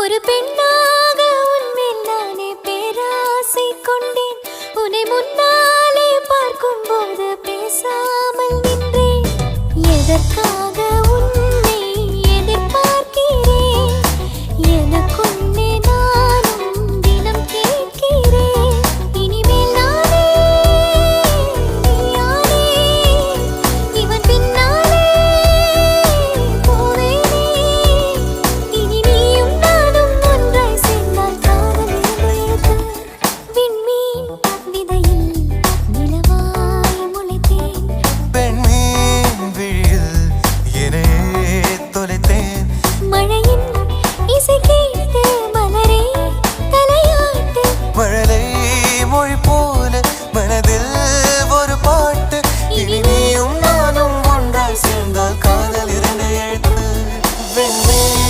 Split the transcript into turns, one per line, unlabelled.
ஒரு பெண்ணாக உன்மேல் நானே பேராசை கொண்டேன். உன்னை முன்னாலே பார்க்கும் போது பேசாமல் நின்றேன். எதற்காக உன்னை எதிர்பார்க்கிறேன்? எனக்குள்ளே நானும் தினம் கேட்கிறேன். இனிமேல் நானே நீயானே, இவன் பின்னாலே போவேனே. இனி நீயும் நானும் ஒன்றாய் சேர்ந்தால் காதல் எழுது. விண்மீன் விதையில் நிலவாய் முளைத்தேன்.
பெண்மீன் விழியில் என்னையே தொலைத்தேன்.
மழையின் இசை கேட்டு